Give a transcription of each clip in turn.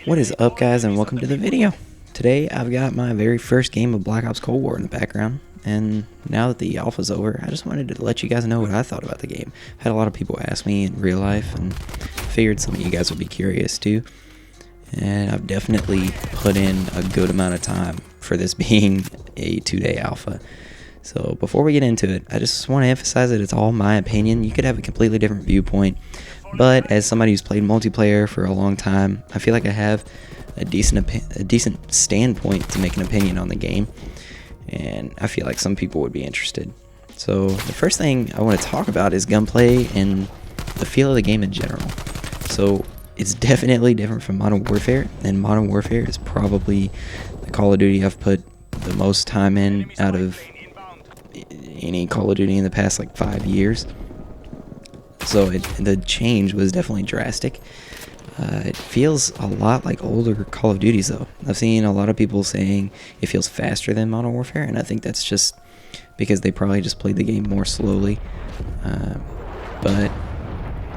What is up, guys, and welcome to the video. Today I've got my very first game of Black Ops Cold War in the background, and now that the alpha's over, I just wanted to let you guys know what I thought about the game. I've had a lot of people ask me in real life, and figured some of you guys would be curious too. And I've definitely put in a good amount of time for this being a 2-day alpha. So before we get into it, I just want to emphasize that it's all my opinion. You could have a completely different viewpoint, but as somebody who's played multiplayer for a long time, I feel like I have a decent standpoint to make an opinion on the game, and I feel like some people would be interested. So the first thing I want to talk about is gunplay and the feel of the game in general. So it's definitely different from Modern Warfare, and Modern Warfare is probably the Call of Duty I've put the most time in out of any Call of Duty in the past like 5 years. So the change was definitely drastic. It feels a lot like older Call of Duties though. I've seen a lot of people saying it feels faster than Modern Warfare, and I think that's just because they probably just played the game more slowly. But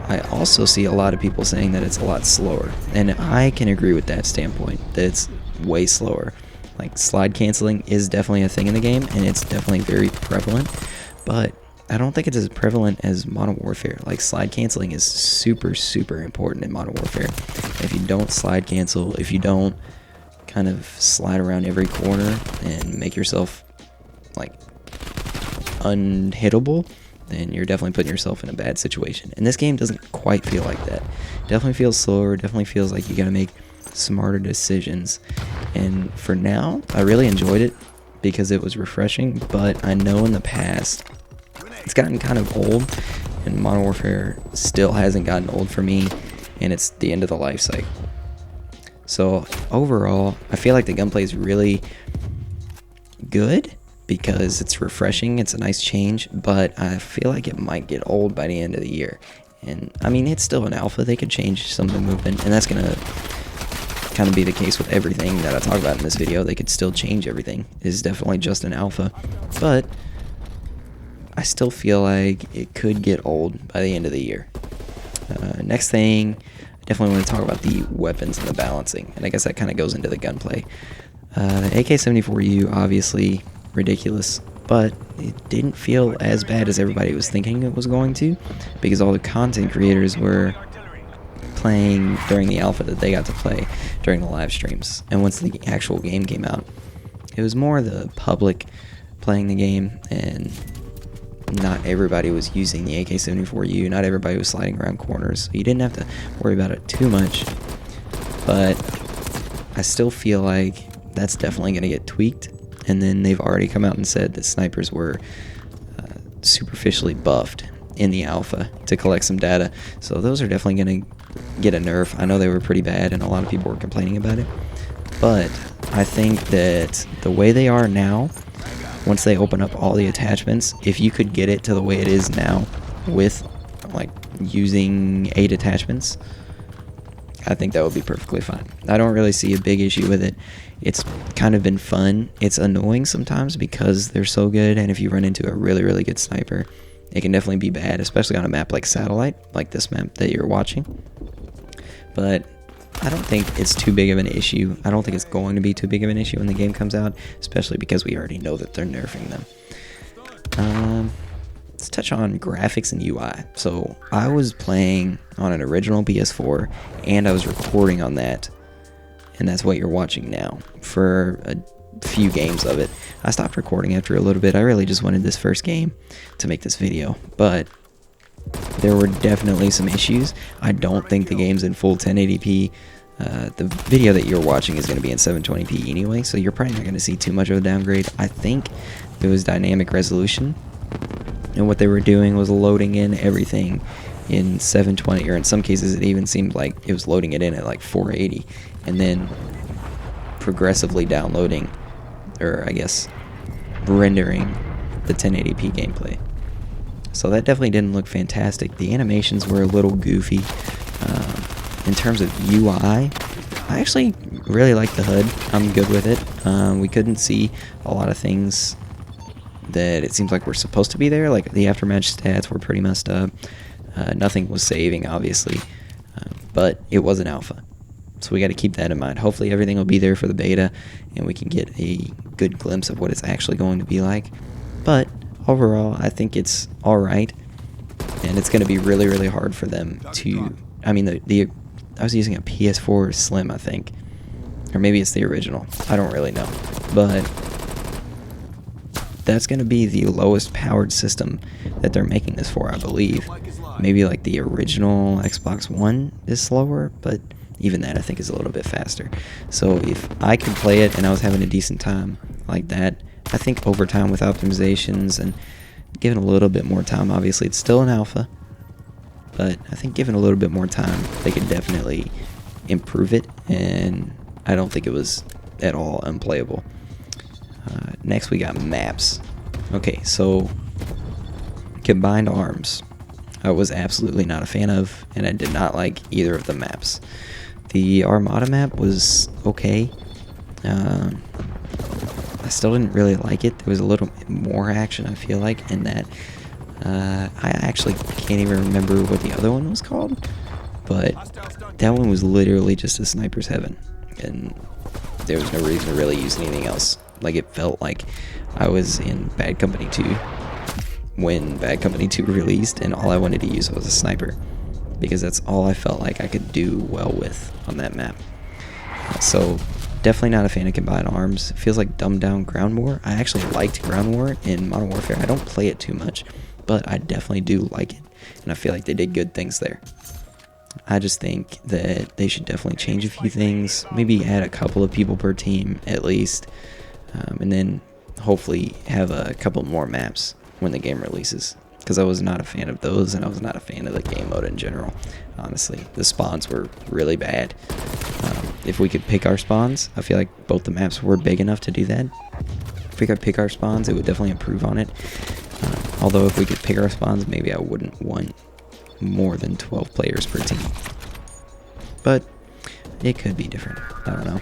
I also see a lot of people saying that it's a lot slower, and I can agree with that standpoint, that it's way slower. Like, slide canceling is definitely a thing in the game, and it's definitely very prevalent, but I don't think it's as prevalent as Modern Warfare. Like, slide canceling is super important in Modern Warfare. If you don't slide cancel, if you don't kind of slide around every corner and make yourself like unhittable, then you're definitely putting yourself in a bad situation. And this game doesn't quite feel like that. Definitely feels slower, definitely feels like you gotta make smarter decisions. And for now, I really enjoyed it because it was refreshing, but I know in the past it's gotten kind of old, and Modern Warfare still hasn't gotten old for me, and it's the end of the life cycle. So overall, I feel like the gunplay is really good because it's refreshing, it's a nice change, but I feel like it might get old by the end of the year. And I mean, it's still an alpha, they could change some of the movement, and that's gonna kind of be the case with everything that I talk about in this video. They could still change everything. It is definitely just an alpha, but I still feel like it could get old by the end of the year. Next thing, I definitely want to talk about the weapons and the balancing, and I guess that kind of goes into the gunplay. The AK-74U, obviously ridiculous, but it didn't feel as bad as everybody was thinking it was going to, because all the content creators were playing during the alpha that they got to play during the live streams. And once the actual game came out, it was more the public playing the game, and not everybody was using the AK-74U, not everybody was sliding around corners, so you didn't have to worry about it too much. But I still feel like that's definitely going to get tweaked, and then they've already come out and said that snipers were superficially buffed in the alpha to collect some data, so those are definitely going to get a nerf. I know they were pretty bad, and a lot of people were complaining about it, but I think that the way they are now, once they open up all the attachments, if you could get it to the way it is now with like using 8 attachments, I think that would be perfectly fine. I don't really see a big issue with it. It's kind of been fun. It's annoying sometimes because they're so good, and if you run into a really good sniper, it can definitely be bad, especially on a map like Satellite, like this map that you're watching. But I don't think it's too big of an issue. I don't think it's going to be too big of an issue when the game comes out, especially because we already know that they're nerfing them. Let's touch on graphics and UI. So I was playing on an original PS4, and I was recording on that, and that's what you're watching now for a few games of it. I stopped recording after a little bit. I really just wanted this first game to make this video, but there were definitely some issues. I don't think the game's in full 1080p. The video that you're watching is going to be in 720p anyway, so you're probably not going to see too much of a downgrade. I think it was dynamic resolution, and what they were doing was loading in everything in 720, or in some cases it even seemed like it was loading it in at like 480, and then progressively downloading, or I guess rendering the 1080p gameplay. So that definitely didn't look fantastic. The animations were a little goofy. In terms of UI, I actually really like the HUD. I'm good with it. We couldn't see a lot of things that it seems like were supposed to be there. Like the aftermatch stats were pretty messed up. Nothing was saving, obviously, but it was an alpha. So we got to keep that in mind. Hopefully everything will be there for the beta, and we can get a good glimpse of what it's actually going to be like. But overall, I think it's all right, and it's going to be really, really hard for them to. I mean, I was using a PS4 Slim, I think, or maybe it's the original. I don't really know, but that's going to be the lowest powered system that they're making this for, I believe. Maybe like the original Xbox One is slower, but even that I think is a little bit faster. So if I could play it and I was having a decent time like that, I think over time with optimizations and given a little bit more time, obviously it's still an alpha, but I think given a little bit more time, they could definitely improve it, and I don't think it was at all unplayable. Next we got maps. Okay, so combined arms I was absolutely not a fan of, and I did not like either of the maps. The Armada map was okay. I still didn't really like it. There was a little more action, I feel like, in that. I actually can't even remember what the other one was called, but that one was literally just a sniper's heaven, and there was no reason to really use anything else. Like, it felt like I was in Bad Company 2 when Bad Company 2 released, and all I wanted to use was a sniper, because that's all I felt like I could do well with on that map. So definitely not a fan of combined arms. It feels like dumbed down Ground War. I actually liked Ground War in Modern Warfare. I don't play it too much, but I definitely do like it, and I feel like they did good things there. I just think that they should definitely change a few things, maybe add a couple of people per team at least, and then hopefully have a couple more maps when the game releases, because I was not a fan of those, and I was not a fan of the game mode in general. Honestly, the spawns were really bad. If we could pick our spawns, I feel like both the maps were big enough to do that. If we could pick our spawns, it would definitely improve on it. Although if we could pick our spawns, maybe I wouldn't want more than 12 players per team. But it could be different. I don't know.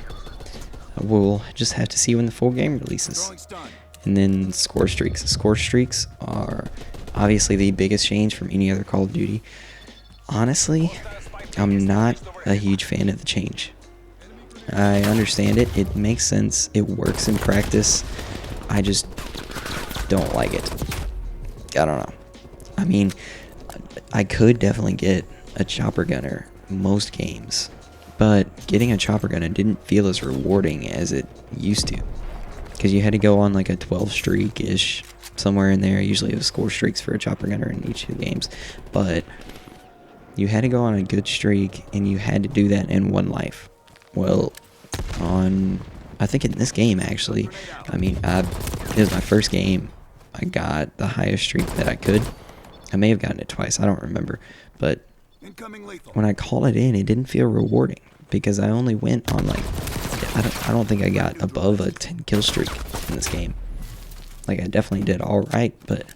We'll just have to see when the full game releases. And then score streaks. Score streaks are obviously the biggest change from any other Call of Duty. Honestly, I'm not a huge fan of the change. I understand it. It makes sense. It works in practice. I just don't like it. I don't know. I mean, I could definitely get a chopper gunner most games, but getting a chopper gunner didn't feel as rewarding as it used to, because you had to go on like a 12 streak-ish, somewhere in there. Usually it was score streaks for a chopper gunner in each of the games, but you had to go on a good streak, and you had to do that in one life. Well, I think in this game, actually, I mean, it was my first game. I got the highest streak that I could. I may have gotten it twice, I don't remember, but when I called it in, it didn't feel rewarding, because I only went on like, I don't think I got above a 10 kill streak in this game. Like, I definitely did all right, but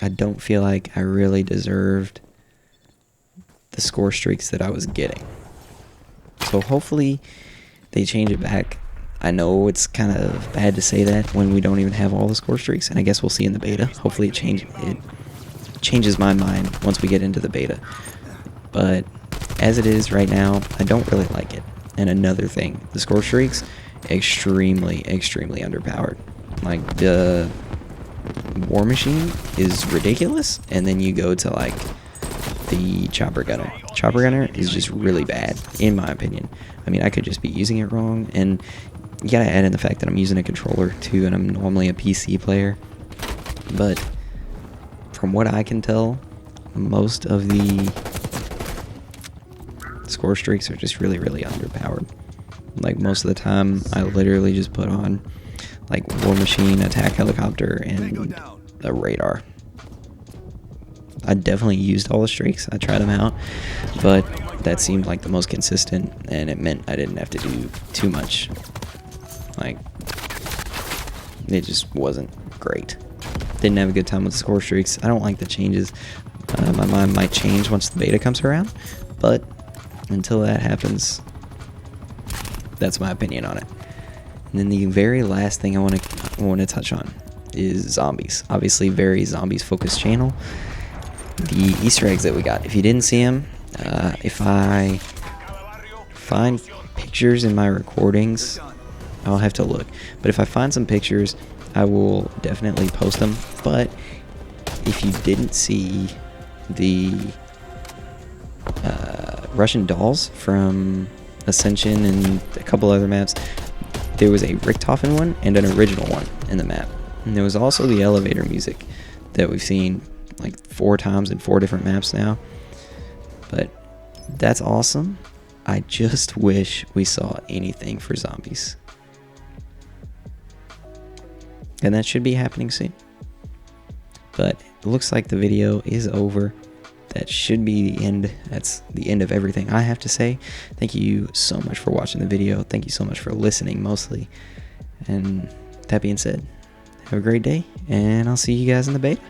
I don't feel like I really deserved the score streaks that I was getting. So hopefully they change it back. I know it's kind of bad to say that when we don't even have all the score streaks, and I guess we'll see in the beta. Hopefully it changes my mind once we get into the beta. But as it is right now, I don't really like it. And another thing, the score streaks, extremely, extremely underpowered. Like, the War Machine is ridiculous, and then you go to like the Chopper Gunner. Chopper Gunner is just really bad, in my opinion. I mean, I could just be using it wrong, and you gotta add in the fact that I'm using a controller too, and I'm normally a PC player. But from what I can tell, most of the score streaks are just really, really underpowered. Like, most of the time, I literally just put on like War Machine, Attack Helicopter, and a radar. I definitely used all the streaks. I tried them out, but that seemed like the most consistent, and it meant I didn't have to do too much. Like, it just wasn't great. Didn't have a good time with the score streaks. I don't like the changes. My mind might change once the beta comes around, but until that happens, that's my opinion on it. And then the very last thing I want to touch on is zombies. Obviously, very zombies focused channel. The Easter eggs that we got. If you didn't see them, if I find pictures in my recordings, I'll have to look. But if I find some pictures, I will definitely post them. But if you didn't see the Russian dolls from Ascension and a couple other maps, there was a Richtofen one and an original one in the map. And there was also the elevator music that we've seen like 4 times in 4 different maps now. But that's awesome. I just wish we saw anything for zombies. And that should be happening soon. But it looks like the video is over. That should be the end. That's the end of everything I have to say. Thank you so much for watching the video. Thank you so much for listening mostly. And that being said, have a great day, and I'll see you guys in the beta.